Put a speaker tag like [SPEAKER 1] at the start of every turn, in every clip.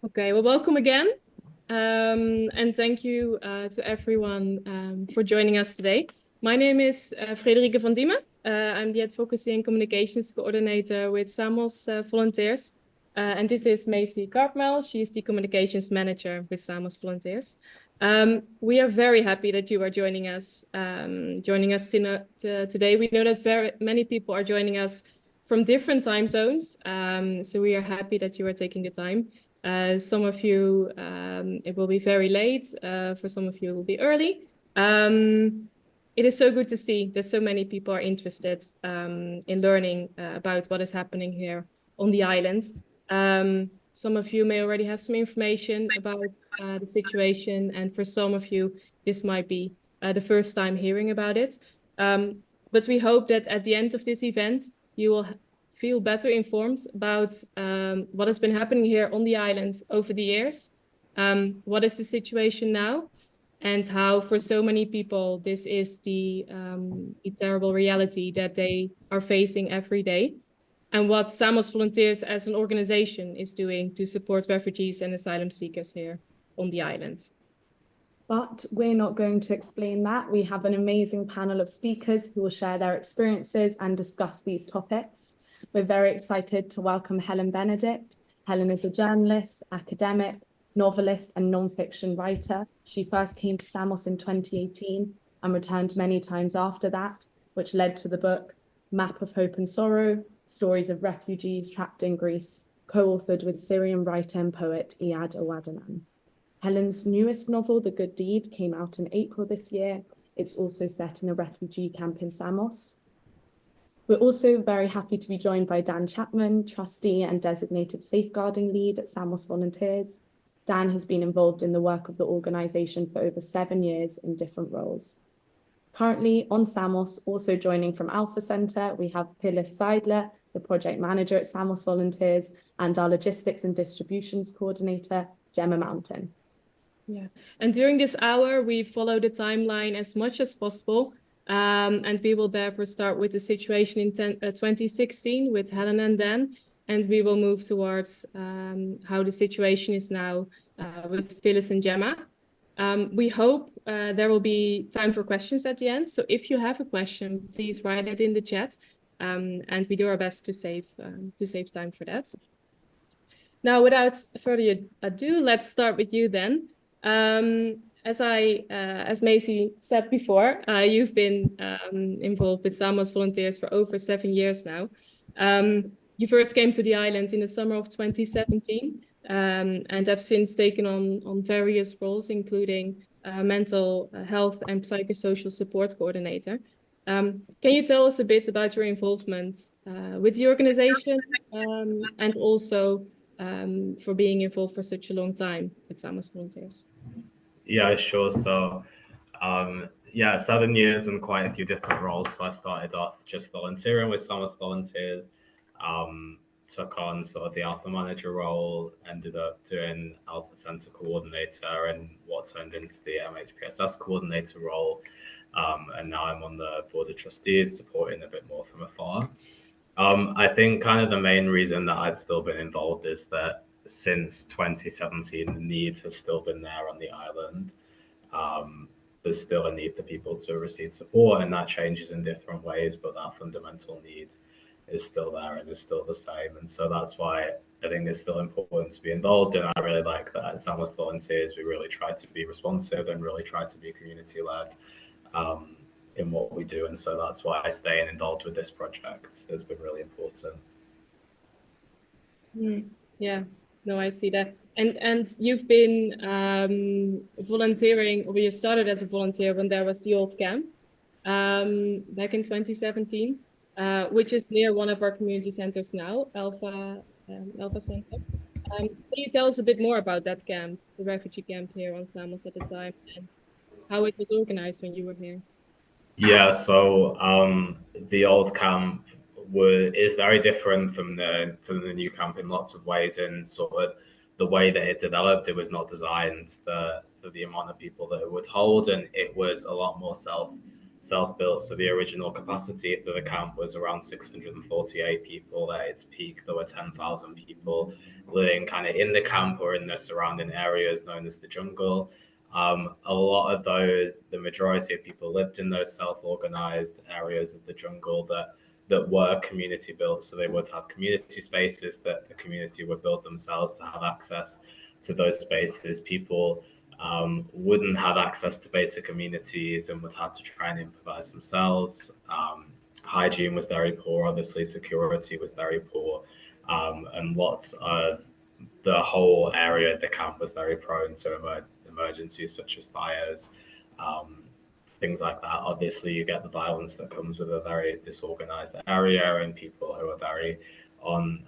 [SPEAKER 1] Okay, well, welcome again. And thank you to everyone for joining us today. My name is Frederike van Diemen. I'm the Advocacy and Communications Coordinator with Samos Volunteers. And this is Macy Carpmel. She is the Communications Manager with Samos Volunteers. We are very happy that you are joining us today. We know that very many people are joining us from different time zones. So we are happy that you are taking the time. Some of you, it will be very late. For some of you, it will be early. It is so good to see that so many people are interested in learning about what is happening here on the island. Some of you may already have some information about the situation, and for some of you, this might be the first time hearing about it. But we hope that at the end of this event, you will feel better informed about what has been happening here on the island over the years. What is the situation now? And how for so many people, this is the terrible reality that they are facing every day. And what Samos Volunteers as an organization is doing to support refugees and asylum seekers here on the island.
[SPEAKER 2] But we're not going to explain that. We have an amazing panel of speakers who will share their experiences and discuss these topics. We're very excited to welcome Helen Benedict. Helen is a journalist, academic, novelist, and non-fiction writer. She first came to Samos in 2018 and returned many times after that, which led to the book Map of Hope and Sorrow, Stories of Refugees Trapped in Greece, co-authored with Syrian writer and poet Iyad Owadanan. Helen's newest novel, The Good Deed, came out in April this year. It's also set in a refugee camp in Samos. We're also very happy to be joined by Dan Chapman, trustee and designated safeguarding lead at Samos Volunteers. Dan has been involved in the work of the organization for over 7 years in different roles. Currently on Samos, also joining from Alpha Centre, we have Phyllis Seidler, the project manager at Samos Volunteers, and our logistics and distributions coordinator, Gemma Mountain.
[SPEAKER 1] Yeah, and during this hour, we follow the timeline as much as possible. And we will therefore start with the situation in 2016 with Helen and Dan, and we will move towards how the situation is now with Phyllis and Gemma. We hope there will be time for questions at the end. So if you have a question, please write it in the chat, and we do our best to save time for that. Now, without further ado, let's start with you then. As Macy said before, you've been involved with Samos Volunteers for over 7 years now. You first came to the island in the summer of 2017, and have since taken on various roles, including mental health and psychosocial support coordinator. Can you tell us a bit about your involvement with the organization, and also for being involved for such a long time with Samos Volunteers?
[SPEAKER 3] Yeah, sure. So, 7 years and quite a few different roles. So I started off just volunteering with Samos Volunteers, took on sort of the Alpha Manager role, ended up doing Alpha Center Coordinator and what turned into the MHPSS Coordinator role. And now I'm on the Board of Trustees, supporting a bit more from afar. I think kind of the main reason that I'd still been involved is that since 2017, the need has still been there on the island. There's still a need for people to receive support, and that changes in different ways, but that fundamental need is still there and is still the same. And so that's why I think it's still important to be involved. And I really like that at Samos Volunteers, we really try to be responsive and really try to be community-led in what we do. And so that's why staying involved with this project has been really important.
[SPEAKER 1] Yeah, no, I see that. And you've been volunteering, or you started as a volunteer when there was the old camp back in 2017, which is near one of our community centers now, Alpha Center. Can you tell us a bit more about that camp, the refugee camp here on Samos at the time, and how it was organized when you were here?
[SPEAKER 3] Yeah, so the old camp is very different from the new camp in lots of ways. In sort of the way that it developed, it was not designed for the amount of people that it would hold, and it was a lot more self-built. So the original capacity for the camp was around 648 people. At its peak, there were 10,000 people living kind of in the camp or in the surrounding areas known as the jungle. A lot of those, the majority of people lived in those self-organized areas of the jungle that were community built. So they would have community spaces that the community would build themselves to have access to those spaces. People wouldn't have access to basic amenities and would have to try and improvise themselves. Hygiene was very poor, obviously security was very poor, and lots of the whole area of the camp was very prone to emergencies such as fires, things like that. Obviously, you get the violence that comes with a very disorganized area and people who are very on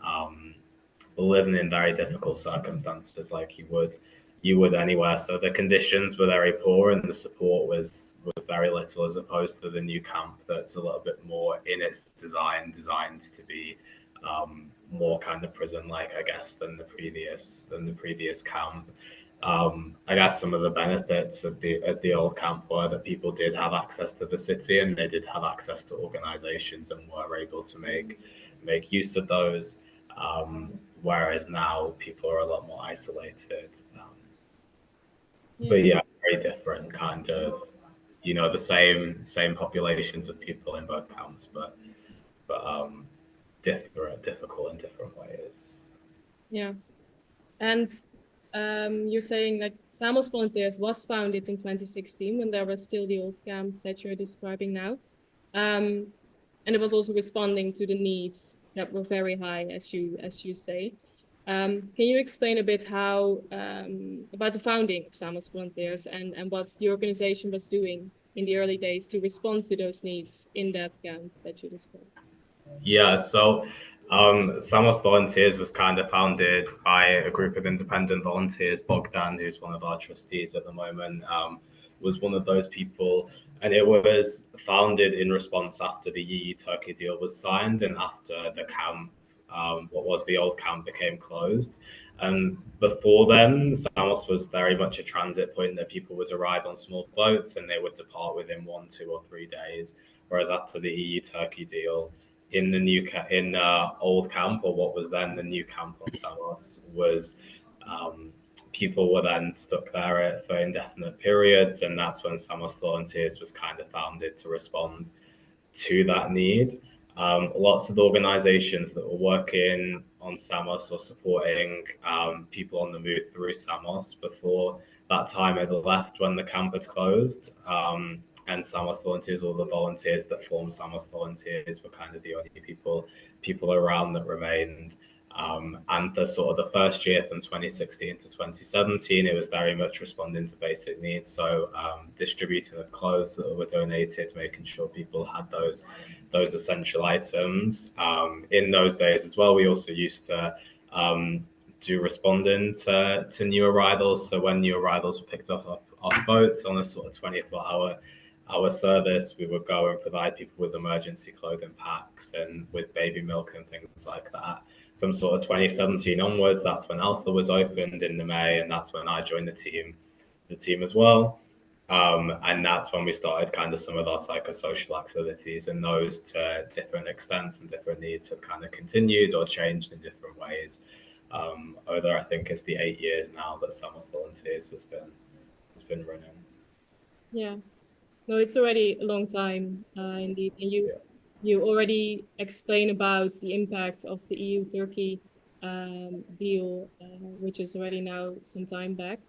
[SPEAKER 3] living in very difficult circumstances, like you would anywhere. So the conditions were very poor and the support was very little, as opposed to the new camp that's a little bit more in its designed to be more kind of prison-like, I guess, than the previous camp. I guess some of the benefits of the old camp were that people did have access to the city and they did have access to organizations and were able to make use of those. Whereas now people are a lot more isolated. But yeah, very different kind of, the same populations of people in both camps, but difficult in different ways.
[SPEAKER 1] Yeah. And you're saying that Samos Volunteers was founded in 2016 when there was still the old camp that you're describing now. And it was also responding to the needs that were very high, as you say. Can you explain a bit how about the founding of Samos Volunteers and what the organization was doing in the early days to respond to those needs in that camp that you described?
[SPEAKER 3] Yeah, so Samos Volunteers was kind of founded by a group of independent volunteers. Bogdan, who's one of our trustees at the moment, was one of those people. And it was founded in response after the EU-Turkey deal was signed and after the camp, what was the old camp, became closed. And before then, Samos was very much a transit point that people would arrive on small boats and they would depart within 1, 2, or 3 days. Whereas after the EU-Turkey deal, in the old camp, or what was then the new camp on Samos, was people were then stuck there for indefinite periods, and that's when Samos Volunteers was kind of founded to respond to that need. Lots of organizations that were working on Samos or supporting people on the move through Samos before that time had left when the camp had closed. And Samos Volunteers, all the volunteers that formed Samos Volunteers, were kind of the only people around that remained. And the first year from 2016 to 2017, it was very much responding to basic needs. So distributing of clothes that were donated, making sure people had those essential items. In those days as well, we also used to do responding to new arrivals. So when new arrivals were picked up off boats on a sort of 24-hour service, we would go and provide people with emergency clothing packs and with baby milk and things like that. From sort of 2017 onwards, that's when Alpha was opened in May, and that's when I joined the team as well. And that's when we started kind of some of our psychosocial activities, and those to different extents and different needs have kind of continued or changed in different ways. Over I think it's the 8 years now that Samos Volunteers has been running.
[SPEAKER 1] Yeah. No, it's already a long time, indeed. And you already explained about the impact of the EU-Turkey deal, which is already now some time back,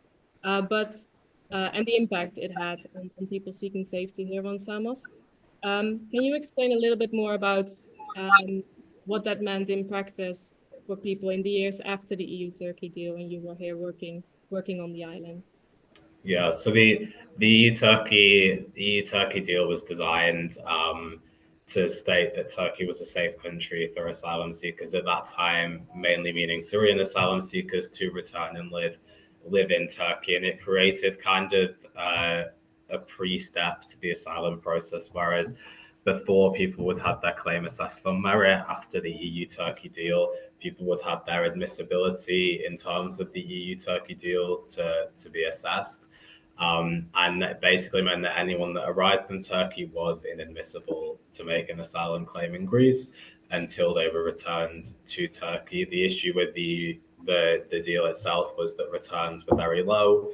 [SPEAKER 1] and the impact it had on people seeking safety here on Samos. Can you explain a little bit more about what that meant in practice for people in the years after the EU-Turkey deal when you were here working on the island?
[SPEAKER 3] Yeah, so the EU-Turkey deal was designed to state that Turkey was a safe country for asylum seekers at that time, mainly meaning Syrian asylum seekers, to return and live in Turkey. And it created kind of a pre-step to the asylum process, whereas before people would have their claim assessed on merit. After the EU-Turkey deal, people would have their admissibility in terms of the EU-Turkey deal to be assessed. And that basically meant that anyone that arrived in Turkey was inadmissible to make an asylum claim in Greece until they were returned to Turkey. The issue with the deal itself was that returns were very low,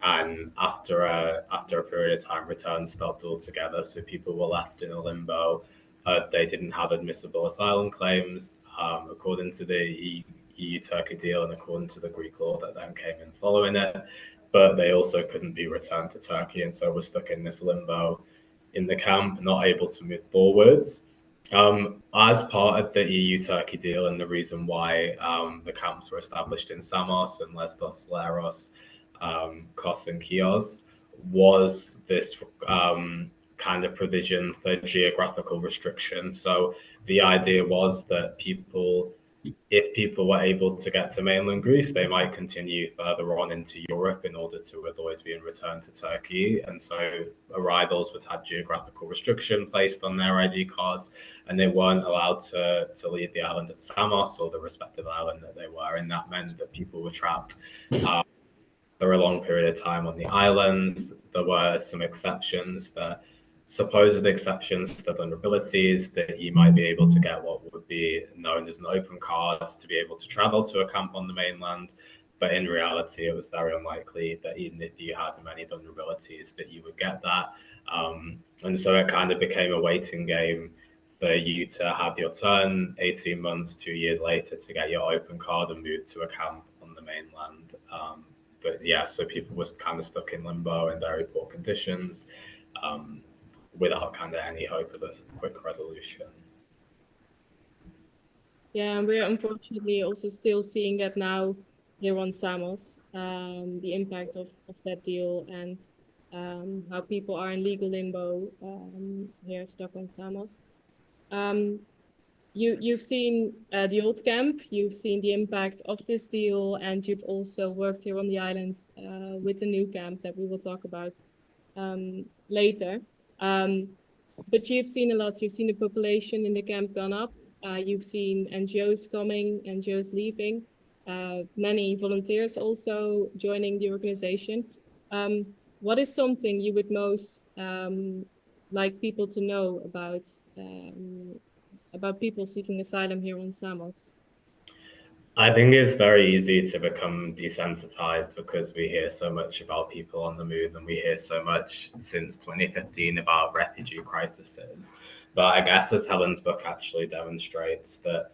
[SPEAKER 3] and after a period of time, returns stopped altogether. So people were left in a limbo. They didn't have admissible asylum claims according to the EU-Turkey deal and according to the Greek law that then came in following it. But they also couldn't be returned to Turkey, and so were stuck in this limbo in the camp, not able to move forwards. As part of the EU-Turkey deal, and the reason why the camps were established in Samos and Lesbos, Leros, Kos and Chios, was this kind of provision for geographical restriction. So the idea was that if people were able to get to mainland Greece, they might continue further on into Europe in order to avoid being returned to Turkey. And so arrivals would have geographical restriction placed on their ID cards, and they weren't allowed to leave the island of Samos or the respective island that they were. And that meant that people were trapped for a long period of time on the islands. There were some supposed exceptions to vulnerabilities, that you might be able to get what would be known as an open card to be able to travel to a camp on the mainland. But in reality, it was very unlikely that even if you had many vulnerabilities that you would get that. And so it kind of became a waiting game for you to have your turn 18 months, 2 years later to get your open card and move to a camp on the mainland. But yeah, so people were kind of stuck in limbo in very poor conditions. Without kind of any hope of a quick resolution.
[SPEAKER 1] Yeah, and we're unfortunately also still seeing that now here on Samos, the impact of that deal, and how people are in legal limbo here stuck on Samos. You've seen the old camp, you've seen the impact of this deal, and you've also worked here on the island with the new camp that we will talk about later. But you've seen a lot. You've seen the population in the camp gone up. You've seen NGOs coming, NGOs leaving, many volunteers also joining the organization. What is something you would most like people to know about people seeking asylum here on Samos?
[SPEAKER 3] I think it's very easy to become desensitized because we hear so much about people on the move, and we hear so much since 2015 about refugee crises. But I guess as Helen's book actually demonstrates, that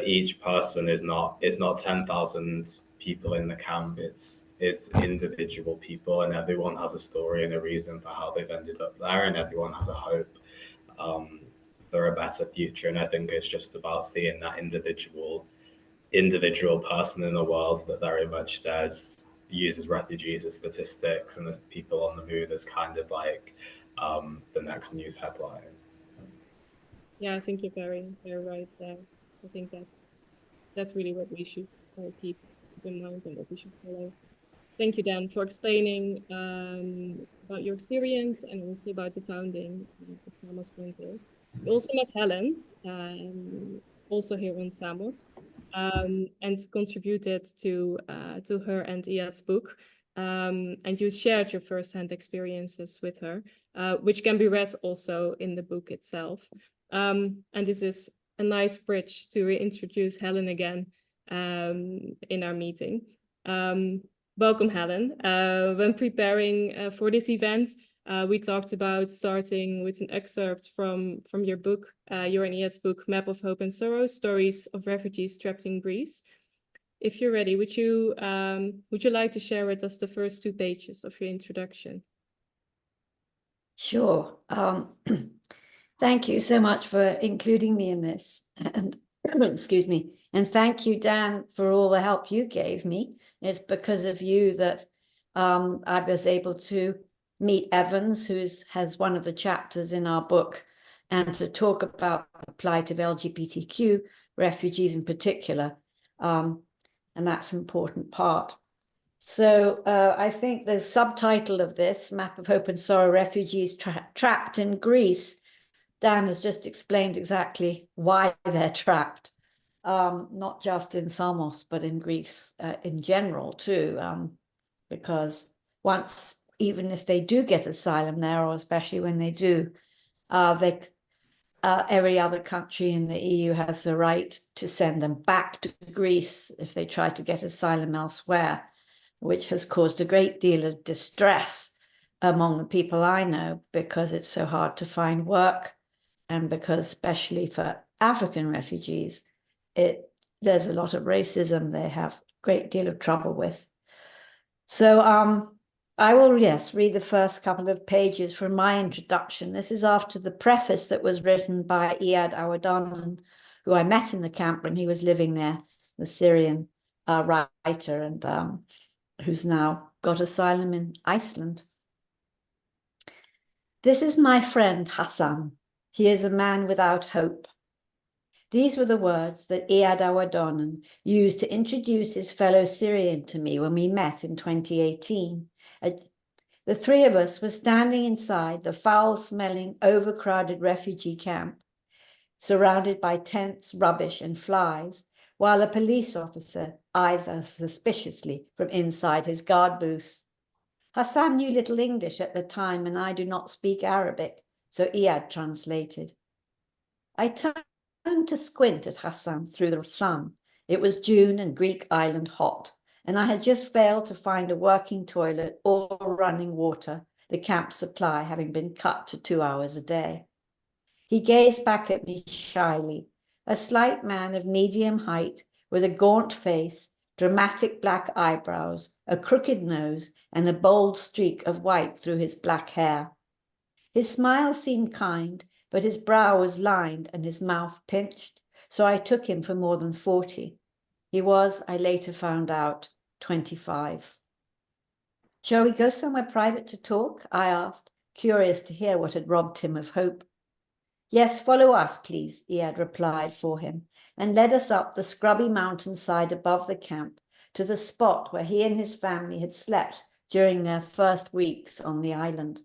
[SPEAKER 3] each person is not 10,000 people in the camp. It's individual people, and everyone has a story and a reason for how they've ended up there, and everyone has a hope for a better future. And I think it's just about seeing that individual person in the world that very much uses refugees as statistics and as people on the move as kind of like the next news headline.
[SPEAKER 1] Yeah, I think you're very, very right there. I think that's really what we should keep in mind and what we should follow. Thank you, Dan, for explaining about your experience and also about the founding of Samos Volunteers. We also met Helen, also here on Samos, and contributed to her and IAD's book. And you shared your first-hand experiences with her, which can be read also in the book itself. And this is a nice bridge to reintroduce Helen again in our meeting. Welcome, Helen. When preparing for this event, we talked about starting with an excerpt from your book, your and IAD's book, Map of Hope and Sorrow, Stories of Refugees Trapped in Greece. If you're ready, would you like to share with us the first 2 pages of your introduction?
[SPEAKER 4] Sure. Thank you so much for including me in this. And excuse me. And thank you, Dan, for all the help you gave me. It's because of you that I was able to meet Evans, who has one of the chapters in our book, and to talk about the plight of LGBTQ refugees in particular. And that's an important part. So I think the subtitle of this, Map of Hope and Sorrow, Refugees Trapped in Greece, Dan has just explained exactly why they're trapped, not just in Samos, but in Greece in general too, because once, even if they do get asylum there, or especially when they do, every other country in the EU has the right to send them back to Greece if they try to get asylum elsewhere, which has caused a great deal of distress among the people I know, because it's so hard to find work, and because especially for African refugees, there's a lot of racism they have a great deal of trouble with. So I will, yes, read the first couple of pages from my introduction. This is after the preface that was written by IAD Awadonnen, who I met in the camp when he was living there, the Syrian writer, and who's now got asylum in Iceland. This is my friend Hassan. He is a man without hope. These were the words that IAD Awadonnen used to introduce his fellow Syrian to me when we met in 2018. The three of us were standing inside the foul-smelling, overcrowded refugee camp, surrounded by tents, rubbish, and flies, while a police officer eyes us suspiciously from inside his guard booth. Hassan knew little English at the time, and I do not speak Arabic, so IAD translated. I turned to squint at Hassan through the sun. It was June and Greek island hot, and I had just failed to find a working toilet or running water, the camp supply having been cut to 2 hours a day. He gazed back at me shyly, a slight man of medium height with a gaunt face, dramatic black eyebrows, a crooked nose, and a bold streak of white through his black hair. His smile seemed kind, but his brow was lined and his mouth pinched, so I took him for more than 40. He was, I later found out, 25. Shall we go somewhere private to talk? I asked, curious to hear what had robbed him of hope. Yes, follow us, please, IAD replied for him, and led us up the scrubby mountainside above the camp to the spot where he and his family had slept during their first weeks on the island.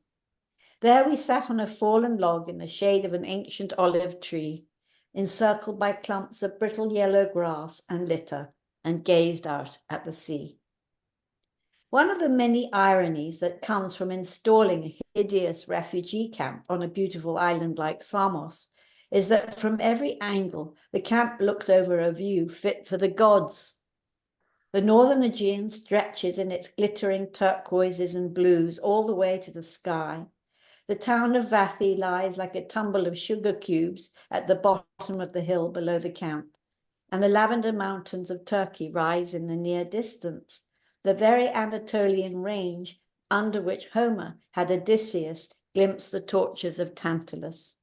[SPEAKER 4] There we sat on a fallen log in the shade of an ancient olive tree, encircled by clumps of brittle yellow grass and litter, and gazed out at the sea. One of the many ironies that comes from installing a hideous refugee camp on a beautiful island like Samos is that from every angle, the camp looks over a view fit for the gods. The northern Aegean stretches in its glittering turquoises and blues all the way to the sky. The town of Vathi lies like a tumble of sugar cubes at the bottom of the hill below the camp, and the lavender mountains of Turkey rise in the near distance, the very Anatolian range under which Homer had Odysseus glimpse the tortures of Tantalus.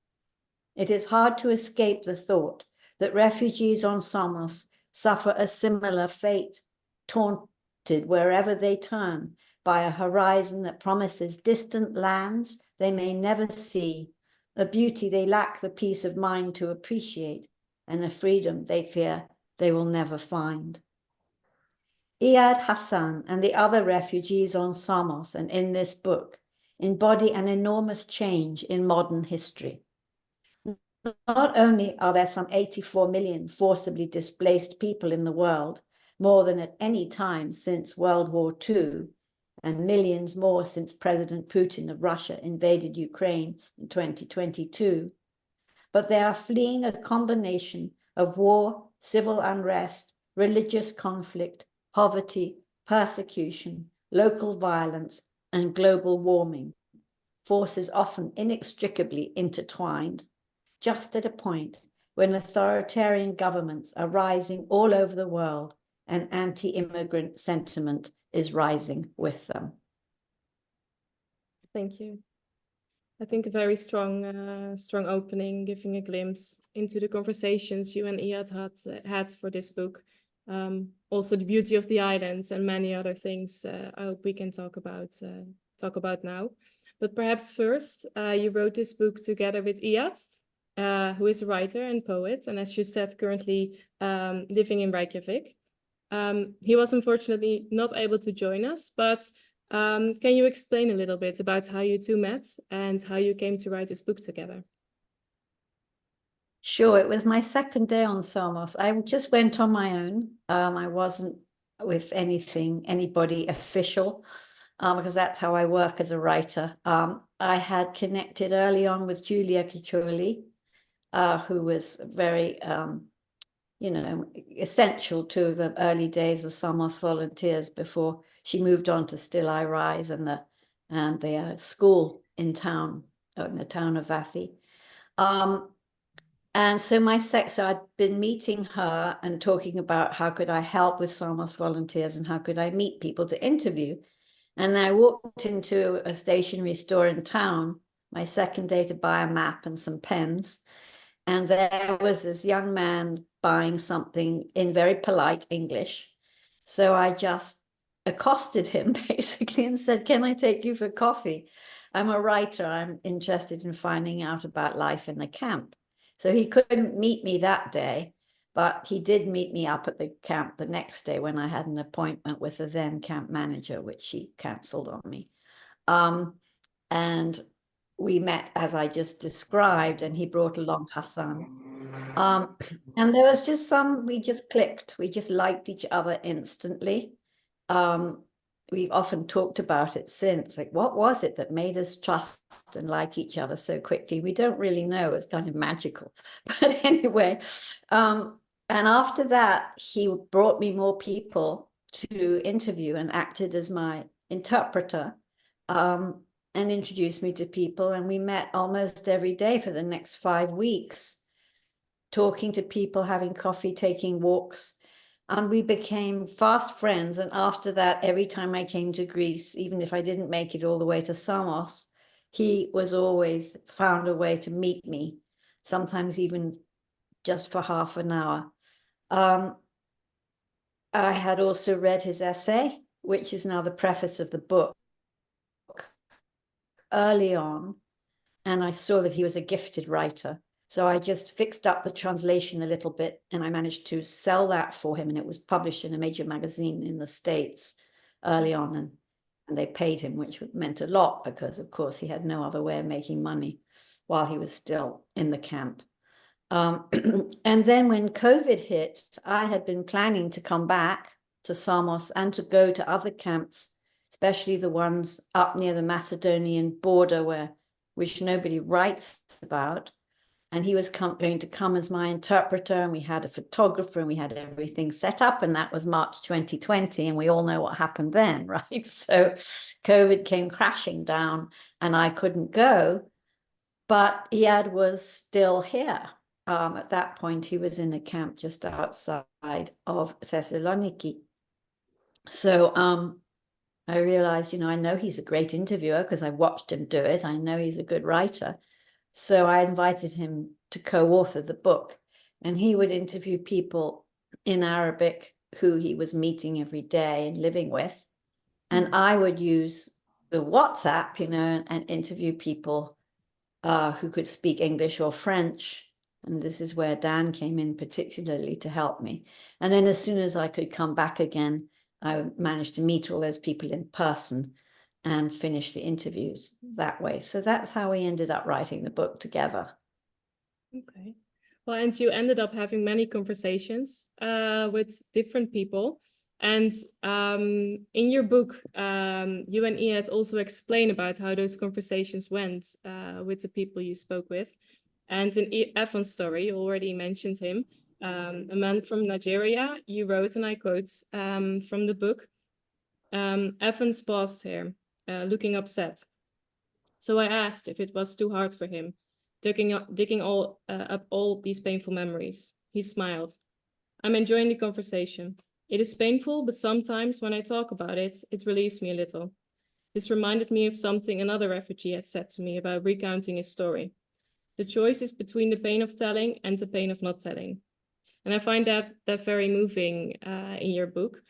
[SPEAKER 4] It is hard to escape the thought that refugees on Samos suffer a similar fate, taunted wherever they turn by a horizon that promises distant lands they may never see, a beauty they lack the peace of mind to appreciate, and a freedom they fear they will never find. IAD, Hassan, and the other refugees on Samos and in this book embody an enormous change in modern history. Not only are there some 84 million forcibly displaced people in the world, more than at any time since World War II, and millions more since President Putin of Russia invaded Ukraine in 2022, but they are fleeing a combination of war, civil unrest, religious conflict, poverty, persecution, local violence, and global warming, forces often inextricably intertwined, just at a point when authoritarian governments are rising all over the world and anti-immigrant sentiment is rising with them.
[SPEAKER 1] Thank you. I think a very strong opening, giving a glimpse into the conversations you and IAD had for this book. Also the beauty of the islands and many other things I hope we can talk about now. But perhaps first, you wrote this book together with IAD, who is a writer and poet, and as you said, currently living in Reykjavik. He was unfortunately not able to join us, but can you explain a little bit about how you two met and how you came to write this book together?
[SPEAKER 4] Sure, it was my second day on Samos. I just went on my own. I wasn't with anybody official. because that's how I work as a writer. I had connected early on with Julia Ciccioli, who was very, essential to the early days of Samos Volunteers before she moved on to Still I Rise and the school in town, in the town of Vathi. And so so I'd been meeting her and talking about how could I help with Samos Volunteers and how could I meet people to interview. And I walked into a stationery store in town, my second day to buy a map and some pens. And there was this young man buying something in very polite English. So I just accosted him basically and said, "Can I take you for coffee? I'm a writer. I'm interested in finding out about life in the camp." So he couldn't meet me that day, but he did meet me up at the camp the next day when I had an appointment with the then camp manager, which she cancelled on me. And we met as I just described, and he brought along Hassan. And there was just we just clicked. We just liked each other instantly. We've often talked about it since, like, what was it that made us trust and like each other so quickly? We don't really know. It's kind of magical. But anyway, and after that, he brought me more people to interview and acted as my interpreter, and introduced me to people. And we met almost every day for the next 5 weeks, talking to people, having coffee, taking walks. And we became fast friends. And after that, every time I came to Greece, even if I didn't make it all the way to Samos, he was always found a way to meet me, sometimes even just for half an hour. I had also read his essay, which is now the preface of the book, early on, and I saw that he was a gifted writer. So I just fixed up the translation a little bit, and I managed to sell that for him, and it was published in a major magazine in the States early on, and they paid him, which meant a lot because, of course, he had no other way of making money while he was still in the camp. And then when COVID hit, I had been planning to come back to Samos and to go to other camps, especially the ones up near the Macedonian border which nobody writes about. And he was going to come as my interpreter, and we had a photographer, and we had everything set up, and that was March 2020, and we all know what happened then, right? So COVID came crashing down, and I couldn't go, but IAD was still here. At that point, he was in a camp just outside of Thessaloniki. So I realized, I know he's a great interviewer because I watched him do it. I know he's a good writer. So I invited him to co-author the book, and he would interview people in Arabic who he was meeting every day and living with. And I would use the WhatsApp, and interview people who could speak English or French. And this is where Dan came in particularly to help me. And then as soon as I could come back again, I managed to meet all those people in person and finish the interviews that way. So that's how we ended up writing the book together.
[SPEAKER 1] Okay. Well, and you ended up having many conversations with different people. And in your book, you and IAD also explain about how those conversations went with the people you spoke with. And in Evan's story, you already mentioned him, a man from Nigeria. You wrote, and I quote from the book, Evans paused here, looking upset. So I asked if it was too hard for him, digging up all these painful memories. He smiled. I'm enjoying the conversation. It is painful, but sometimes when I talk about it, it relieves me a little. This reminded me of something another refugee had said to me about recounting his story. The choice is between the pain of telling and the pain of not telling. And I find that very moving in your book.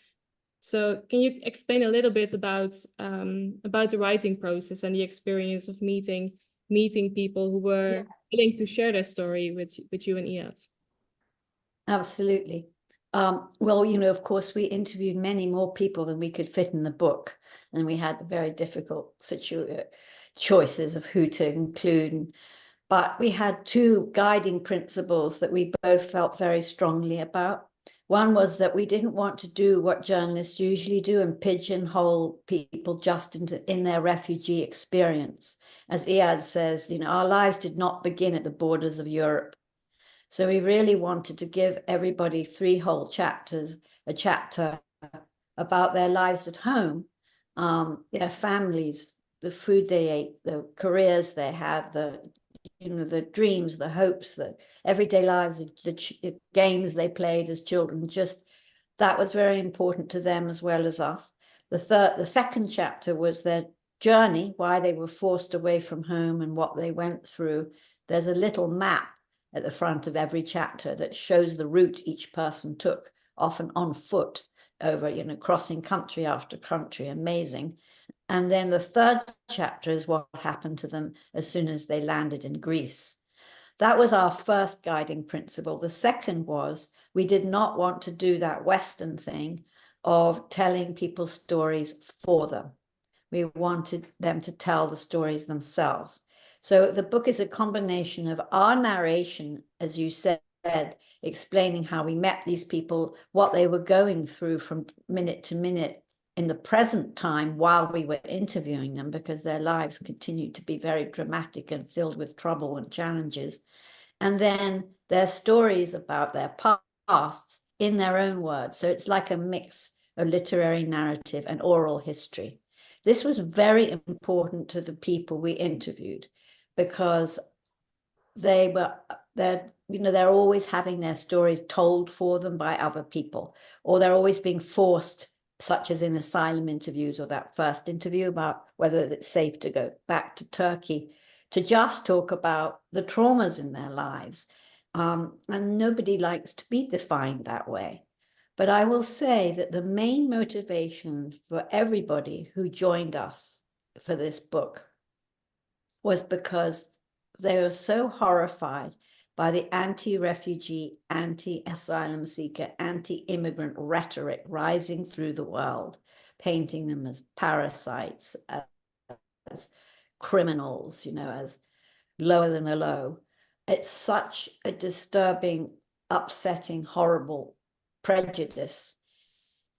[SPEAKER 1] So can you explain a little bit about the writing process and the experience of meeting people who were willing to share their story with you and IAD?
[SPEAKER 4] Absolutely. Well, of course, we interviewed many more people than we could fit in the book, and we had very difficult choices of who to include. But we had two guiding principles that we both felt very strongly about. One was that we didn't want to do what journalists usually do and pigeonhole people just in their refugee experience. As IAD says, you know, our lives did not begin at the borders of Europe. So we really wanted to give everybody 3 whole chapters, a chapter about their lives at home, their families, the food they ate, the careers they had, the dreams, the hopes, the everyday lives, the games they played as children. Just that was very important to them as well as us. The second chapter was their journey, why they were forced away from home and what they went through. There's a little map at the front of every chapter that shows the route each person took, often on foot, over, crossing country after country. Amazing. And then the third chapter is what happened to them as soon as they landed in Greece. That was our first guiding principle. The second was we did not want to do that Western thing of telling people stories for them. We wanted them to tell the stories themselves. So the book is a combination of our narration, as you said, explaining how we met these people, what they were going through from minute to minute in the present time while we were interviewing them, because their lives continued to be very dramatic and filled with trouble and challenges. And then their stories about their pasts in their own words. So it's like a mix of literary narrative and oral history. This was very important to the people we interviewed, because they're always having their stories told for them by other people, or they're always being forced, such as in asylum interviews or that first interview about whether it's safe to go back to Turkey, to just talk about the traumas in their lives. And nobody likes to be defined that way. But I will say that the main motivation for everybody who joined us for this book was because they were so horrified by the anti-refugee, anti-asylum seeker, anti-immigrant rhetoric rising through the world, painting them as parasites, as criminals, as lower than a low. It's such a disturbing, upsetting, horrible prejudice.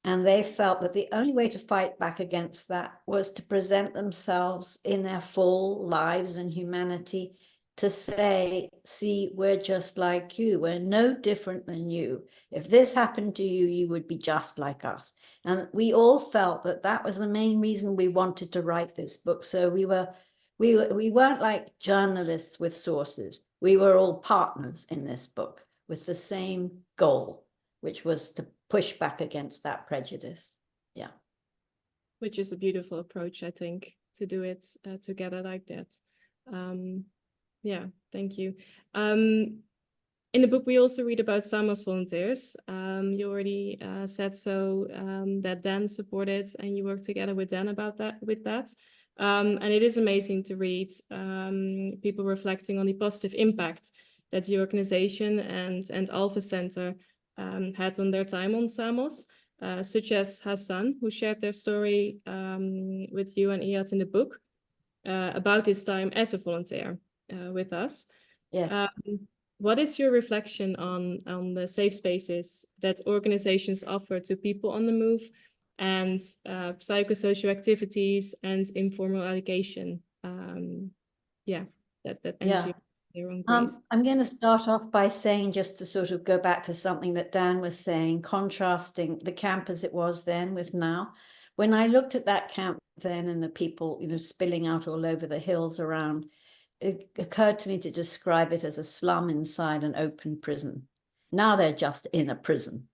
[SPEAKER 4] And they felt that the only way to fight back against that was to present themselves in their full lives and humanity, to say, see, we're just like you. We're no different than you. If this happened to you, you would be just like us. And we all felt that that was the main reason we wanted to write this book. So we weren't like journalists with sources. We were all partners in this book with the same goal, which was to push back against that prejudice. Yeah.
[SPEAKER 1] Which is a beautiful approach, I think, to do it together like that. Yeah, thank you. In the book, we also read about Samos Volunteers. You already said so, that Dan supported and you worked together with Dan about that. And it is amazing to read people reflecting on the positive impact that the organization and Alpha Center had on their time on Samos, such as Hassan, who shared their story with you and Iyad in the book about his time as a volunteer with us.
[SPEAKER 4] Yeah.
[SPEAKER 1] What is your reflection on the safe spaces that organizations offer to people on the move, and psychosocial activities and informal education? That NGOs their own grace.
[SPEAKER 4] I'm going to start off by saying, just to sort of go back to something that Dan was saying, contrasting the camp as it was then with now. When I looked at that camp then and the people, spilling out all over the hills around, it occurred to me to describe it as a slum inside an open prison. Now they're just in a prison.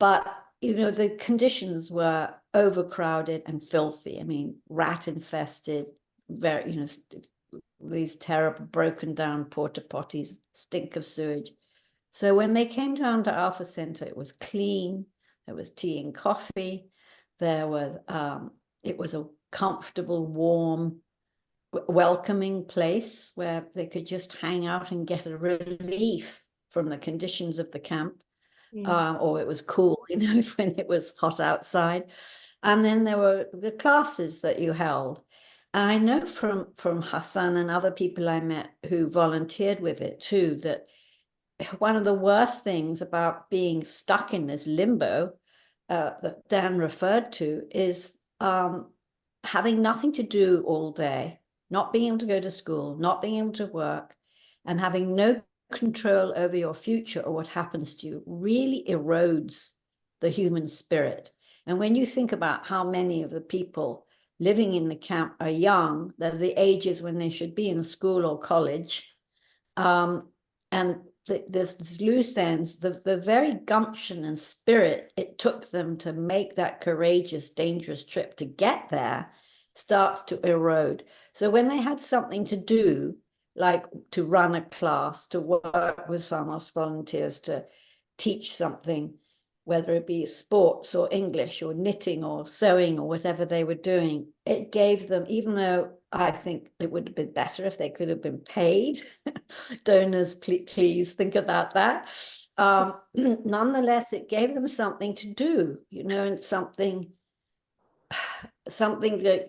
[SPEAKER 4] But the conditions were overcrowded and filthy. I mean, rat infested, very, these terrible broken down porta potties, stink of sewage. So when they came down to Alpha Center, it was clean. There was tea and coffee. There was it was a comfortable, warm, welcoming place where they could just hang out and get a relief from the conditions of the camp. Or it was cool, when it was hot outside. And then there were the classes that you held. I know from Hassan and other people I met who volunteered with it too, that one of the worst things about being stuck in this limbo that Dan referred to is having nothing to do all day, not being able to go to school, not being able to work, and having no control over your future or what happens to you really erodes the human spirit. And when you think about how many of the people living in the camp are young, they're the ages when they should be in school or college, and this loose ends, the very gumption and spirit it took them to make that courageous, dangerous trip to get there starts to erode. So when they had something to do, like to run a class, to work with Samos Volunteers, to teach something, whether it be sports or English or knitting or sewing or whatever they were doing, it gave them, even though I think it would have been better if they could have been paid. Donors, please think about that. Nonetheless, it gave them something to do, you know, and something to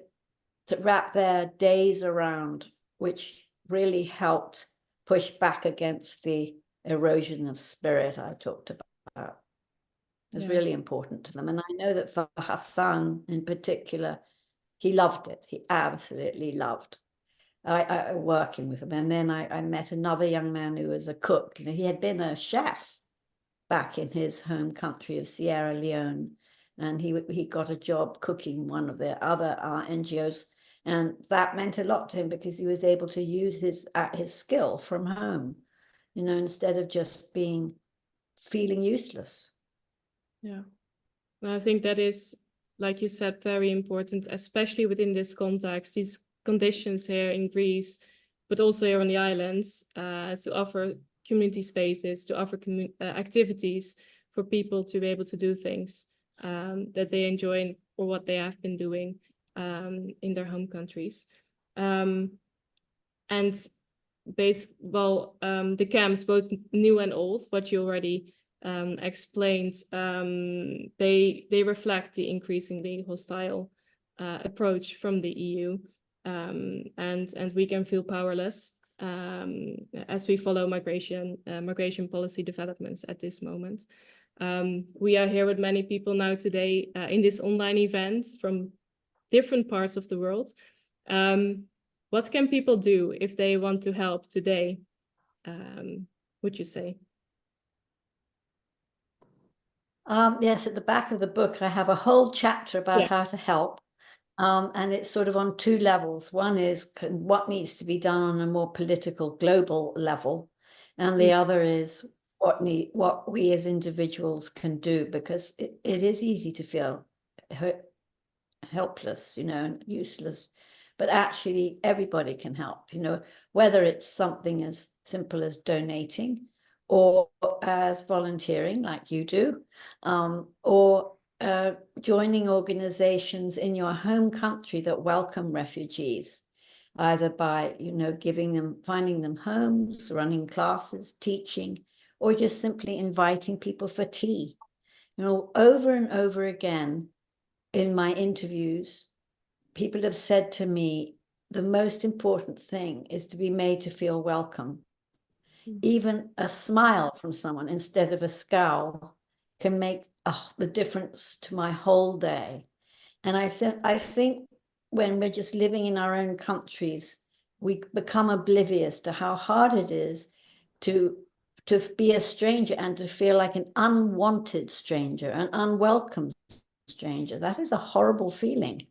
[SPEAKER 4] wrap their days around, which really helped push back against the erosion of spirit I talked about. It was really important to them. And I know that for Hassan in particular, he loved it. He absolutely loved I working with him. And then I met another young man who was a cook. You know, he had been a chef back in his home country of Sierra Leone. And he got a job cooking one of the other NGOs. And that meant a lot to him because he was able to use his skill from home, you know, instead of just feeling useless.
[SPEAKER 1] Yeah, I think that is, like you said, very important, especially within this context, these conditions here in Greece, but also here on the islands, to offer community spaces, to offer activities for people to be able to do things that they enjoy or what they have been doing in their home countries. And the camps, both new and old, what you already explained, they reflect the increasingly hostile approach from the EU, and we can feel powerless as we follow migration policy developments at this moment. We are here with many people now today in this online event from different parts of the world. What can people do if they want to help today, would you say?
[SPEAKER 4] Yes, at the back of the book, I have a whole chapter about how to help. And it's sort of on two levels. One is what needs to be done on a more political, global level. And the other is what we as individuals can do, because it is easy to feel helpless, you know, and useless. But actually, everybody can help, you know, whether it's something as simple as donating or as volunteering like you do, or joining organizations in your home country that welcome refugees, either by, you know, finding them homes, running classes, teaching, or just simply inviting people for tea. You know, over and over again in my interviews, people have said to me, the most important thing is to be made to feel welcome. Even a smile from someone instead of a scowl can make the difference to my whole day. And I think when we're just living in our own countries, we become oblivious to how hard it is to be a stranger and to feel like an unwanted stranger, an unwelcome stranger. That is a horrible feeling.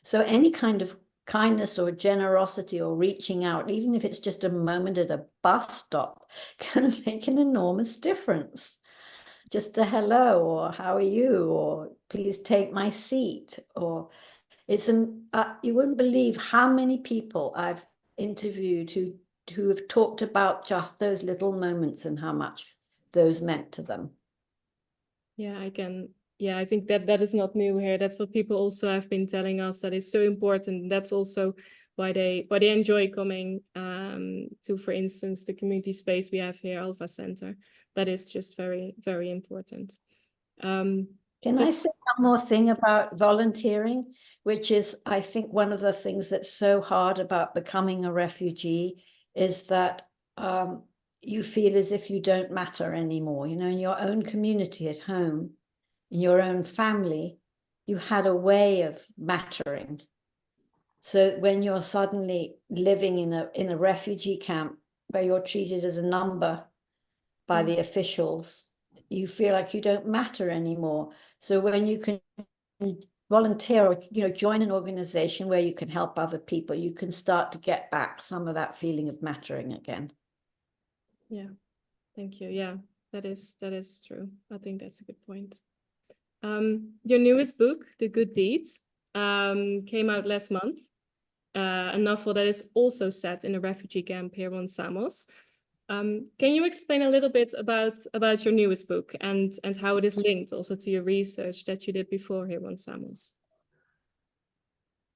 [SPEAKER 4] So any kind of kindness or generosity or reaching out, even if it's just a moment at a bus stop, can make an enormous difference. Just a hello, or how are you, or please take my seat, or it's you wouldn't believe how many people I've interviewed who have talked about just those little moments and how much those meant to them.
[SPEAKER 1] Yeah, I think that is not new here. That's what people also have been telling us, that is so important. That's also why they enjoy coming to, for instance, the community space we have here, Alpha Center. That is just very, very important.
[SPEAKER 4] Can I say one more thing about volunteering, which is, I think, one of the things that's so hard about becoming a refugee is that you feel as if you don't matter anymore. You know, in your own community at home, in your own family, you had a way of mattering. So when you're suddenly living in a refugee camp where you're treated as a number by the officials, you feel like you don't matter anymore. So when you can volunteer or, you know, join an organization where you can help other people, you can start to get back some of that feeling of mattering again.
[SPEAKER 1] Yeah, thank you. Yeah, that is true. I think that's a good point. Your newest book, The Good Deeds, came out last month. A novel that is also set in a refugee camp here on Samos. Can you explain a little bit about your newest book and how it is linked also to your research that you did before here on Samos?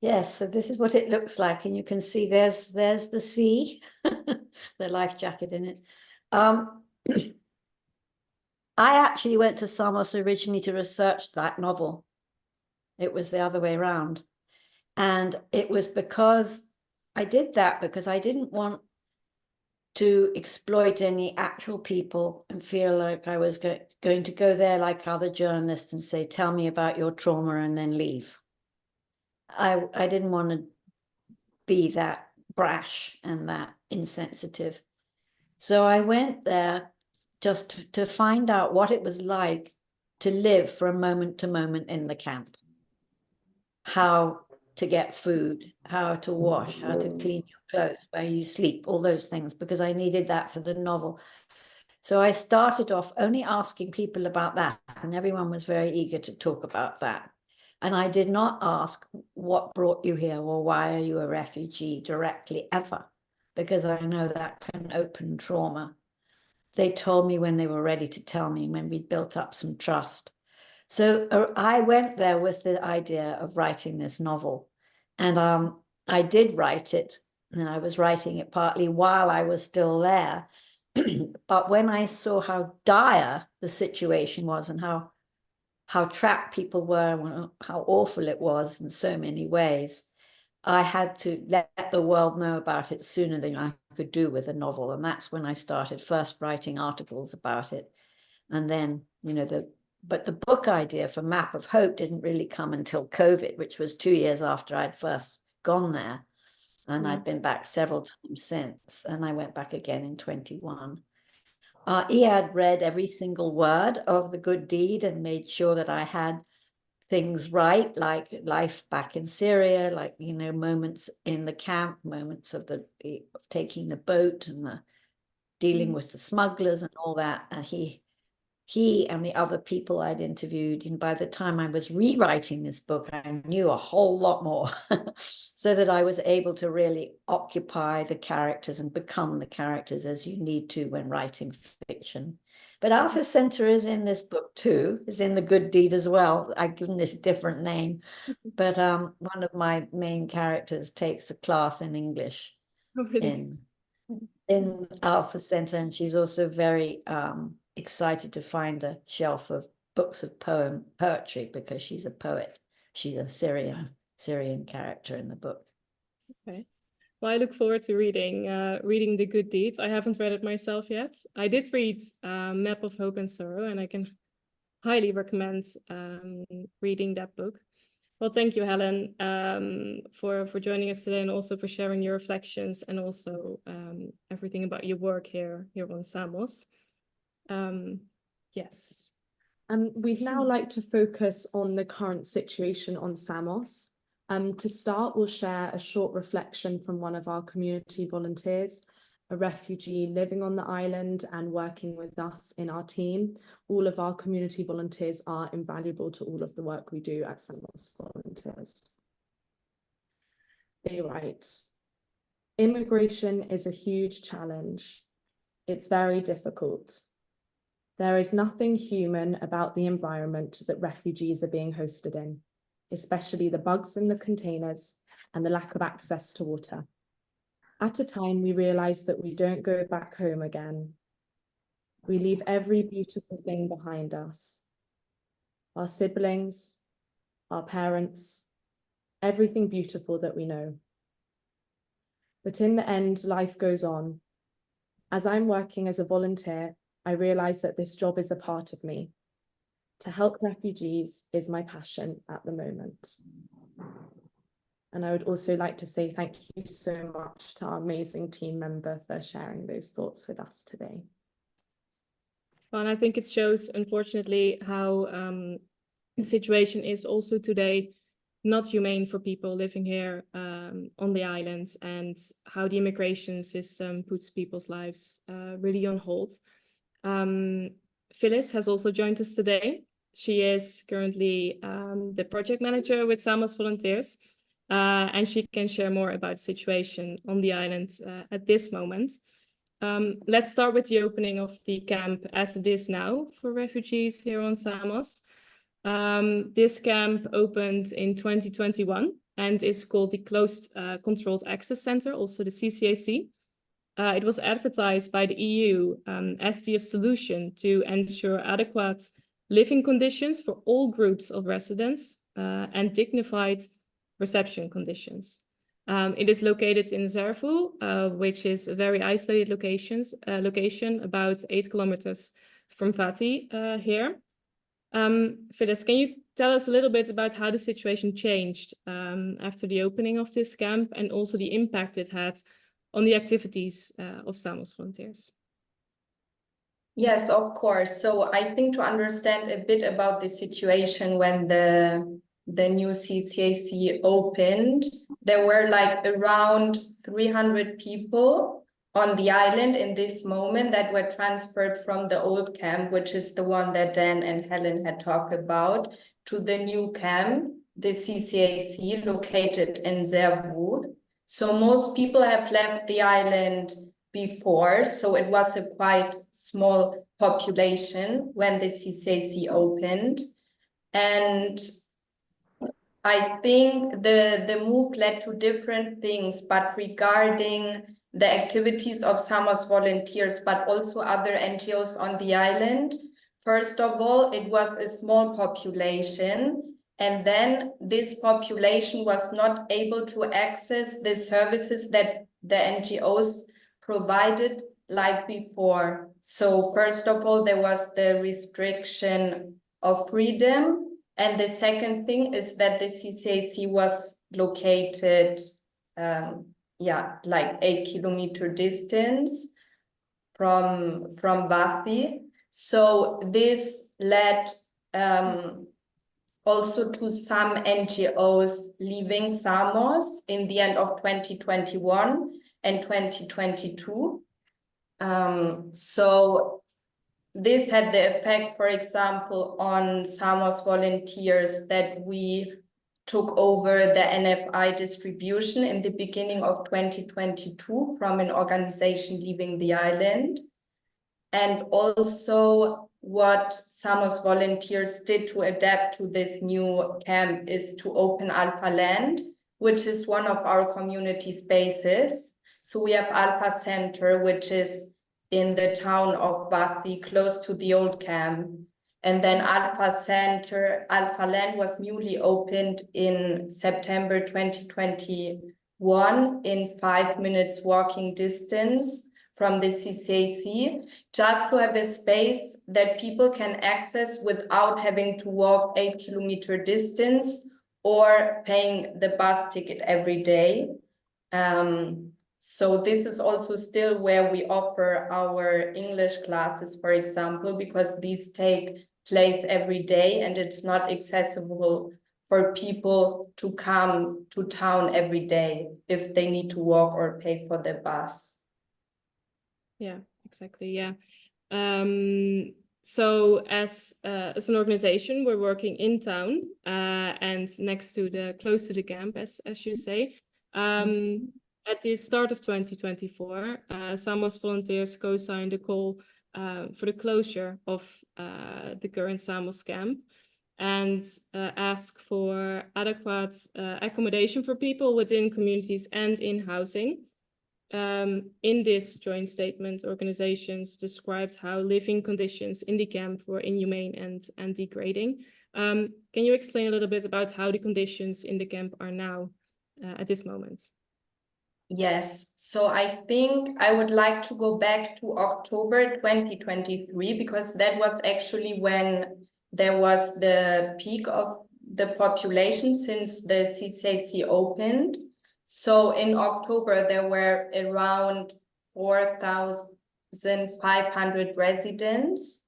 [SPEAKER 4] Yes, so this is what it looks like, and you can see there's the sea, the life jacket in it. I actually went to Samos originally to research that novel. It was the other way around. And it was because I did that because I didn't want to exploit any actual people and feel like I was going to go there like other journalists and say, tell me about your trauma and then leave. I didn't want to be that brash and that insensitive. So I went there just to find out what it was like to live from moment to moment in the camp. How to get food, how to wash, how to clean your clothes, where you sleep, all those things, because I needed that for the novel. So I started off only asking people about that, and everyone was very eager to talk about that. And I did not ask what brought you here or why are you a refugee directly ever, because I know that can open trauma. They told me when they were ready to tell me, when we'd built up some trust. So I went there with the idea of writing this novel, and I did write it, and I was writing it partly while I was still there. But when I saw how dire the situation was and how trapped people were, how awful it was in so many ways, I had to let the world know about it sooner than I could do with a novel. And that's when I started first writing articles about it. And then, you know, but the book idea for Map of Hope didn't really come until COVID, which was 2 years after I'd first gone there. And I'd been back several times since, and I went back again in 21. IAD read every single word of The Good Deed and made sure that I had things right, like life back in Syria, like, you know, moments in the camp, moments of taking the boat and the dealing with the smugglers and all that. And he and the other people I'd interviewed, and by the time I was rewriting this book, I knew a whole lot more so that I was able to really occupy the characters and become the characters as you need to when writing fiction. But Alpha Center is in this book too, is in The Good Deed as well. I've given this a different name, but one of my main characters takes a class in English in Alpha Center, and she's also very excited to find a shelf of books of poetry because she's a poet. She's a Syrian character in the book.
[SPEAKER 1] Okay. Well, I look forward to reading The Good Deeds. I haven't read it myself yet. I did read Map of Hope and Sorrow, and I can highly recommend reading that book. Well, thank you, Helen, for joining us today and also for sharing your reflections and also everything about your work here on Samos. Yes.
[SPEAKER 2] And we'd now like to focus on the current situation on Samos. To start, we'll share a short reflection from one of our community volunteers, a refugee living on the island and working with us in our team. All of our community volunteers are invaluable to all of the work we do at Samos Volunteers. They write, immigration is a huge challenge. It's very difficult. There is nothing human about the environment that refugees are being hosted in, especially the bugs in the containers and the lack of access to water. At a time, we realize that we don't go back home again. We leave every beautiful thing behind us. Our siblings, our parents, everything beautiful that we know. But in the end, life goes on. As I'm working as a volunteer, I realize that this job is a part of me. To help refugees is my passion at the moment. And I would also like to say thank you so much to our amazing team member for sharing those thoughts with us today.
[SPEAKER 1] Well, and I think it shows, unfortunately, how the situation is also today not humane for people living here on the island, and how the immigration system puts people's lives really on hold. Phyllis has also joined us today. She is currently the project manager with Samos Volunteers, and she can share more about the situation on the island at this moment. Let's start with the opening of the camp as it is now for refugees here on Samos. This camp opened in 2021 and is called the Closed Controlled Access Center, also the CCAC. It was advertised by the EU as the solution to ensure adequate living conditions for all groups of residents and dignified reception conditions. It is located in Zervu, which is a very isolated location about 8 kilometers from Vati here. Phyllis, can you tell us a little bit about how the situation changed after the opening of this camp, and also the impact it had on the activities of Samos Volunteers?
[SPEAKER 5] Yes, of course. So I think to understand a bit about the situation when the new CCAC opened, there were like around 300 people on the island in this moment that were transferred from the old camp, which is the one that Dan and Helen had talked about, to the new camp, the CCAC located in Zervu. So most people have left the island before, so it was a quite small population when the CCAC opened. And I think the move led to different things, but regarding the activities of Samos Volunteers, but also other NGOs on the island, first of all, it was a small population. And then this population was not able to access the services that the NGOs provided like before. So first of all, there was the restriction of freedom. And the second thing is that the CCAC was located, like 8 kilometer distance from Vati. So this led also to some NGOs leaving Samos in the end of 2021 and 2022. So this had the effect, for example, on Samos Volunteers, that we took over the NFI distribution in the beginning of 2022 from an organization leaving the island. And also what Samos Volunteers did to adapt to this new camp is to open Alpha Land, which is one of our community spaces. So we have Alpha Center, which is in the town of Vati, close to the old camp. And then Alpha Land was newly opened in September 2021 in 5 minutes walking distance from the CCAC, just to have a space that people can access without having to walk 8 kilometer distance or paying the bus ticket every day. So this is also still where we offer our English classes, for example, because these take place every day and it's not accessible for people to come to town every day if they need to walk or pay for the bus.
[SPEAKER 1] Yeah, exactly. Yeah. So as an organization, we're working in town and close to the camp, as you say. At the start of 2024, Samos Volunteers co-signed a call for the closure of the current Samos camp and ask for adequate accommodation for people within communities and in housing. In this joint statement, organizations described how living conditions in the camp were inhumane and degrading. Can you explain a little bit about how the conditions in the camp are now at this moment?
[SPEAKER 5] Yes, so I think I would like to go back to October 2023 because that was actually when there was the peak of the population since the CCAC opened. So in October, there were around 4,500 residents.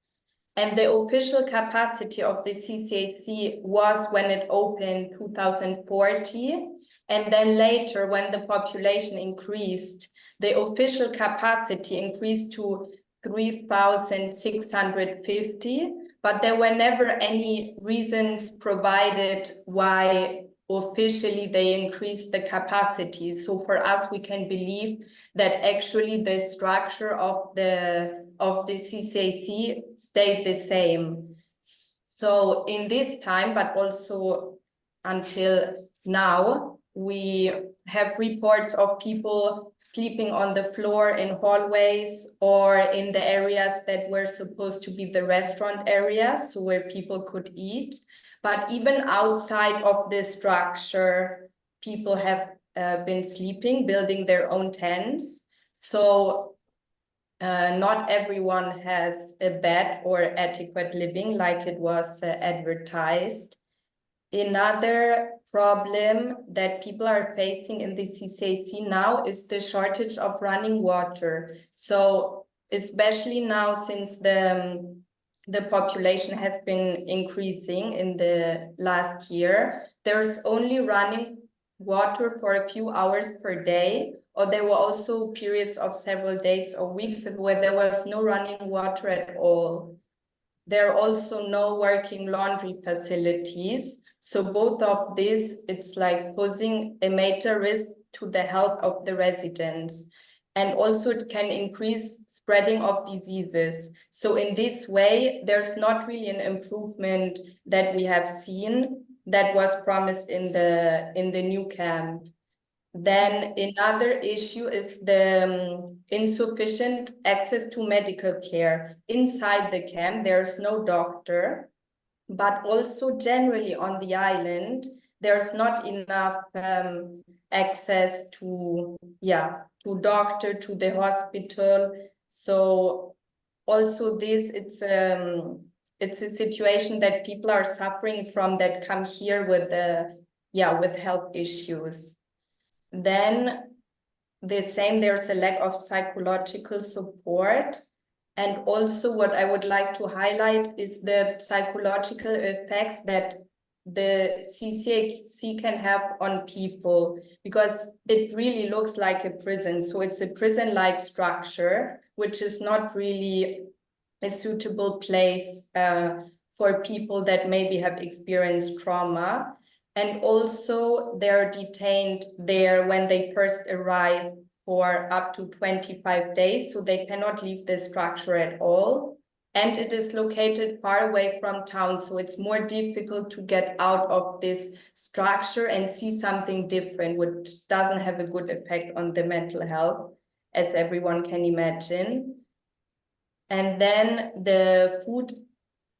[SPEAKER 5] And the official capacity of the CCAC was when it opened 2040. And then later, when the population increased, the official capacity increased to 3,650, but there were never any reasons provided why officially they increased the capacity. So for us, we can believe that actually the structure of the CCAC stayed the same. So in this time, but also until now, we have reports of people sleeping on the floor in hallways or in the areas that were supposed to be the restaurant areas, so where people could eat. But even outside of this structure, people have been sleeping, building their own tents. So not everyone has a bed or adequate living like it was advertised. Another problem that people are facing in the CCAC now is the shortage of running water. So especially now since the population has been increasing in the last year, there's only running water for a few hours per day, or there were also periods of several days or weeks where there was no running water at all. There are also no working laundry facilities. So both of these, it's like posing a major risk to the health of the residents. And also it can increase spreading of diseases. So in this way, there's not really an improvement that we have seen that was promised in the new camp. Then another issue is the insufficient access to medical care. Inside the camp, there's no doctor, but also generally on the island, there's not enough access to doctor, to the hospital. So also this, it's a situation that people are suffering from that come here with with health issues. Then there's a lack of psychological support. And also what I would like to highlight is the psychological effects that the CCAC can have on people, because it really looks like a prison. So it's a prison-like structure, which is not really a suitable place for people that maybe have experienced trauma. And also they're detained there when they first arrive for up to 25 days, so they cannot leave the structure at all. And it is located far away from town, so it's more difficult to get out of this structure and see something different, which doesn't have a good effect on the mental health, as everyone can imagine. And then the food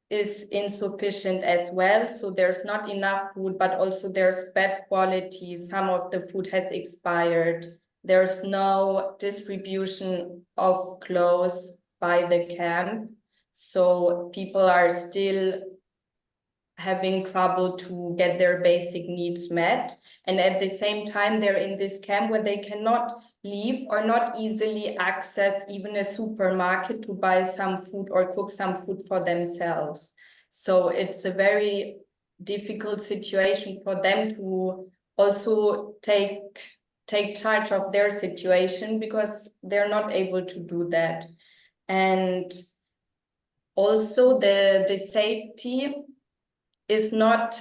[SPEAKER 5] is insufficient as well. So there's not enough food, but also there's bad quality. Some of the food has expired. There's no distribution of clothes by the camp. So people are still having trouble to get their basic needs met. And at the same time, they're in this camp where they cannot leave or not easily access even a supermarket to buy some food or cook some food for themselves. So it's a very difficult situation for them to also take charge of their situation, because they're not able to do that. And also the safety is not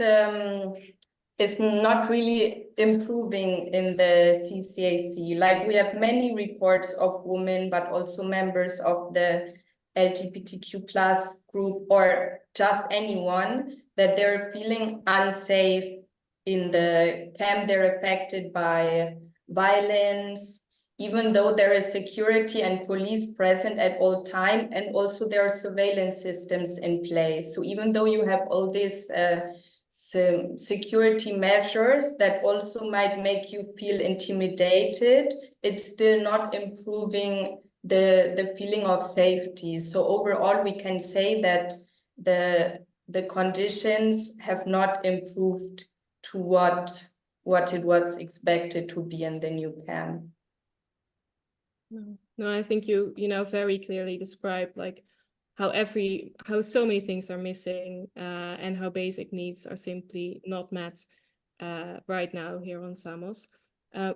[SPEAKER 5] really improving in the CCAC. Like, we have many reports of women, but also members of the LGBTQ+ group, or just anyone, that they're feeling unsafe in the camp. They're affected by violence, even though there is security and police present at all time, and also there are surveillance systems in place. So even though you have all these some security measures that also might make you feel intimidated, it's still not improving the feeling of safety. So overall, we can say that the conditions have not improved to what it was expected to be in the new camp.
[SPEAKER 1] No, I think you very clearly described like how so many things are missing and how basic needs are simply not met right now here on Samos.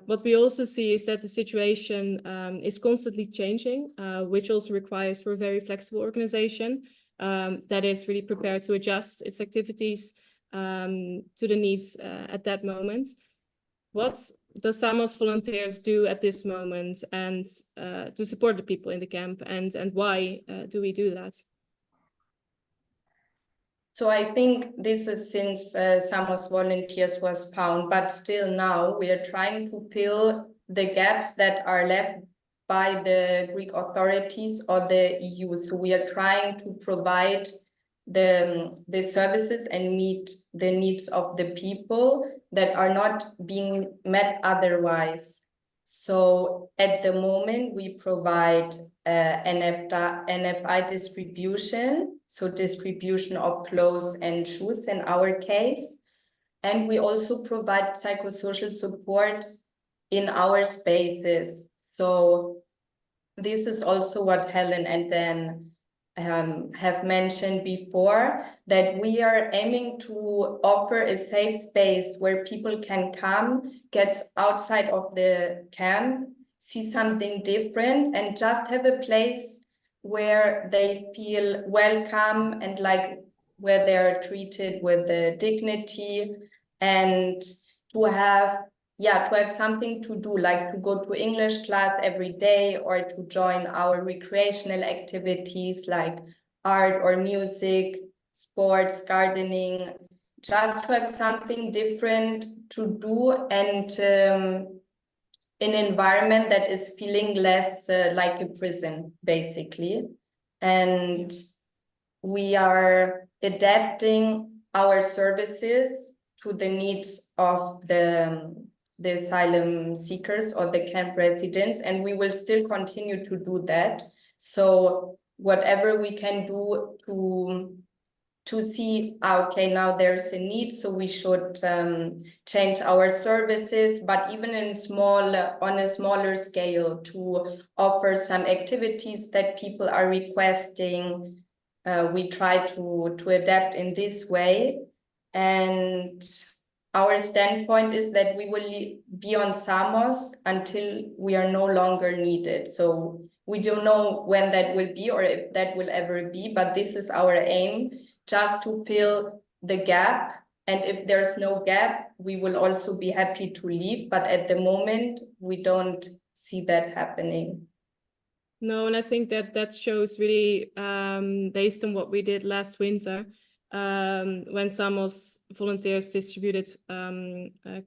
[SPEAKER 1] What we also see is that the situation is constantly changing, which also requires for a very flexible organization that is really prepared to adjust its activities to the needs at that moment. What does Samos Volunteers do at this moment and to support the people in the camp, and why do we do that?
[SPEAKER 5] So I think this is since Samos Volunteers was found, but still now we are trying to fill the gaps that are left by the Greek authorities or the EU. So we are trying to provide the services and meet the needs of the people that are not being met otherwise. So at the moment, we provide NFI distribution, so distribution of clothes and shoes in our case. And we also provide psychosocial support in our spaces. So this is also what Helen and Dan have mentioned before, that we are aiming to offer a safe space where people can come, get outside of the camp, see something different, and just have a place where they feel welcome and like where they're treated with the dignity, and to have something to do, like to go to English class every day or to join our recreational activities like art or music, sports, gardening, just to have something different to do, and an environment that is feeling less like a prison, basically. And we are adapting our services to the needs of the asylum seekers or the camp residents, and we will still continue to do that. So whatever we can do to see, okay, now there's a need, so we should change our services, but even on a smaller scale, to offer some activities that people are requesting. We try to adapt in this way. And our standpoint is that we will be on Samos until we are no longer needed. So we don't know when that will be or if that will ever be, but this is our aim, just to fill the gap. And if there's no gap, we will also be happy to leave. But at the moment, we don't see that happening.
[SPEAKER 1] No, and I think that shows really based on what we did last winter, when Samos Volunteers distributed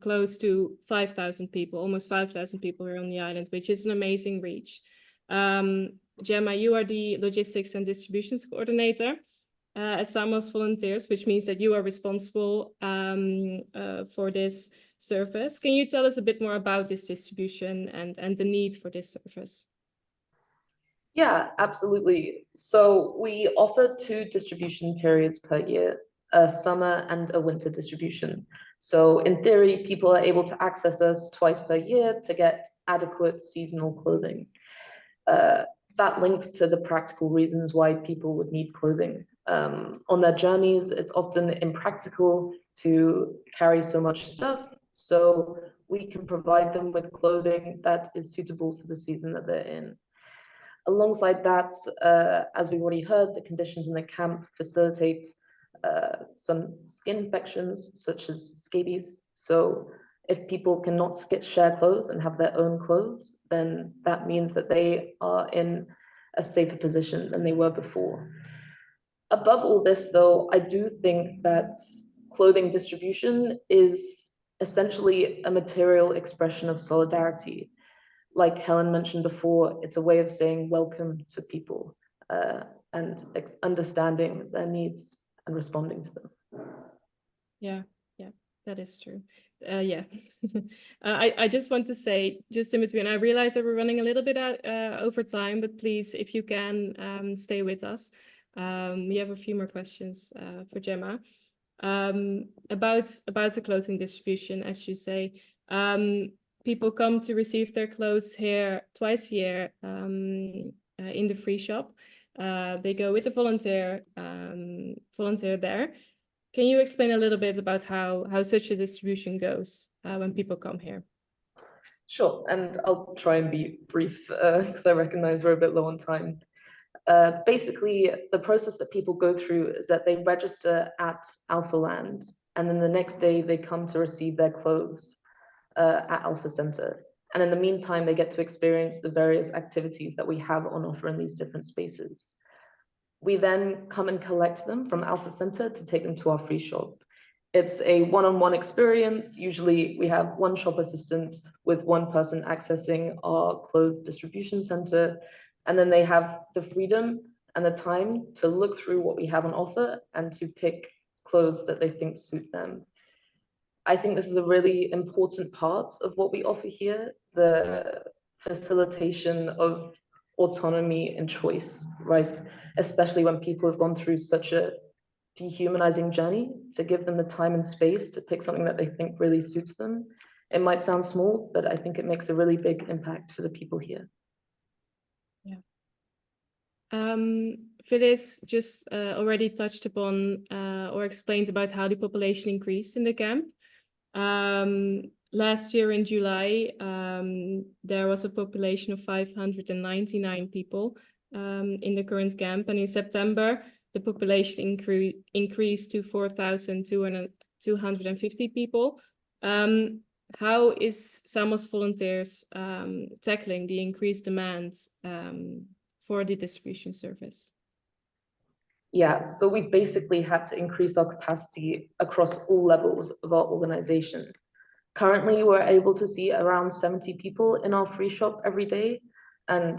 [SPEAKER 1] close to 5,000 people, almost 5,000 people here on the island, which is an amazing reach. Gemma, you are the logistics and distributions coordinator at Samos Volunteers, which means that you are responsible for this service. Can you tell us a bit more about this distribution and the need for this service?
[SPEAKER 6] Yeah, absolutely. So we offer 2 distribution periods per year, a summer and a winter distribution. So in theory, people are able to access us twice per year to get adequate seasonal clothing. That links to the practical reasons why people would need clothing. On their journeys, it's often impractical to carry so much stuff. So we can provide them with clothing that is suitable for the season that they're in. Alongside that, as we've already heard, the conditions in the camp facilitate some skin infections, such as scabies. So if people cannot share clothes and have their own clothes, then that means that they are in a safer position than they were before. Above all this, though, I do think that clothing distribution is essentially a material expression of solidarity. Like Helen mentioned before, it's a way of saying welcome to people and understanding their needs and responding to them.
[SPEAKER 1] Yeah, that is true. Yeah. I just want to say, just in between, I realize that we're running a little bit out over time, but please, if you can, stay with us. We have a few more questions for Gemma. About the clothing distribution, as you say. People come to receive their clothes here twice a year in the free shop. They go with a volunteer there. Can you explain a little bit about how such a distribution goes when people come here?
[SPEAKER 6] Sure, and I'll try and be brief because I recognize we're a bit low on time. Basically, the process that people go through is that they register at Alpha Land, and then the next day they come to receive their clothes at Alpha Center. And in the meantime, they get to experience the various activities that we have on offer in these different spaces. We then come and collect them from Alpha Center to take them to our free shop. It's a one-on-one experience. Usually we have one shop assistant with one person accessing our clothes distribution center, and then they have the freedom and the time to look through what we have on offer and to pick clothes that they think suit them. I think this is a really important part of what we offer here, the facilitation of autonomy and choice, right? Especially when people have gone through such a dehumanizing journey, to give them the time and space to pick something that they think really suits them. It might sound small, but I think it makes a really big impact for the people here.
[SPEAKER 1] Yeah. Phyllis just already touched upon or explained about how the population increased in the camp. Last year in July, there was a population of 599 people in the current camp, and in September, the population increased to 4,250 people. How is Samos Volunteers tackling the increased demand for the distribution service?
[SPEAKER 6] Yeah, so we basically had to increase our capacity across all levels of our organization. Currently, we're able to see around 70 people in our free shop every day. And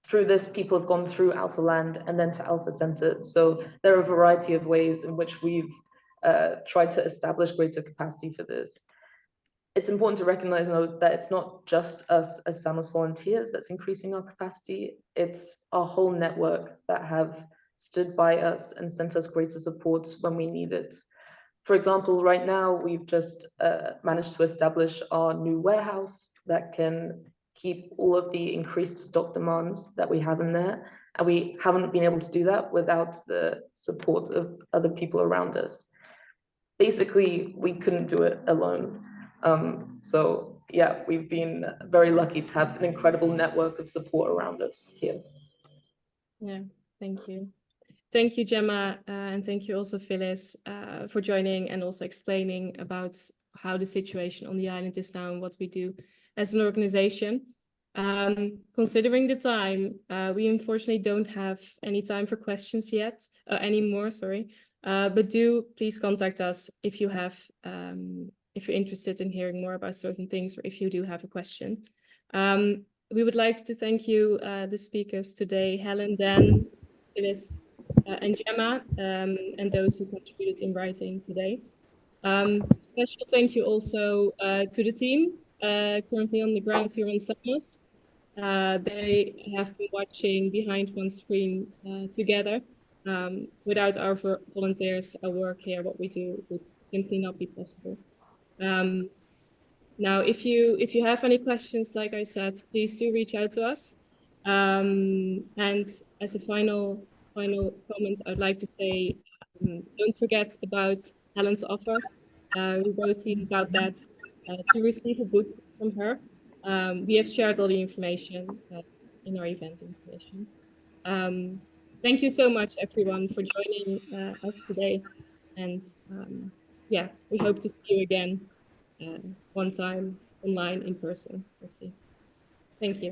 [SPEAKER 6] through this, people have gone through Alpha Land and then to Alpha Center. So there are a variety of ways in which we've tried to establish greater capacity for this. It's important to recognize, though, that it's not just us as Samos Volunteers that's increasing our capacity. It's our whole network that have stood by us and sent us greater support when we need it. For example, right now, we've just managed to establish our new warehouse that can keep all of the increased stock demands that we have in there. And we haven't been able to do that without the support of other people around us. Basically, we couldn't do it alone. So yeah, we've been very lucky to have an incredible network of support around us here.
[SPEAKER 1] Yeah, thank you. Thank you, Gemma, and thank you also, Phyllis, for joining and also explaining about how the situation on the island is now and what we do as an organization. Considering the time, we unfortunately don't have any time for questions yet, anymore, sorry. But do please contact us if you have, if you're interested in hearing more about certain things, or if you do have a question. We would like to thank you, the speakers today, Helen, Dan, Phyllis, and Gemma, and those who contributed in writing today. Special thank you also to the team currently on the ground here in Samos. They have been watching behind one screen together. Without our volunteers, our work here, what we do, would simply not be possible. Now, if you have any questions, like I said, please do reach out to us. And as a final comment, I'd like to say, don't forget about Helen's offer. We wrote to you about that to receive a book from her. We have shared all the information in our event information. Thank you so much, everyone, for joining us today. And yeah, we hope to see you again one time online in person. We'll see. Thank you.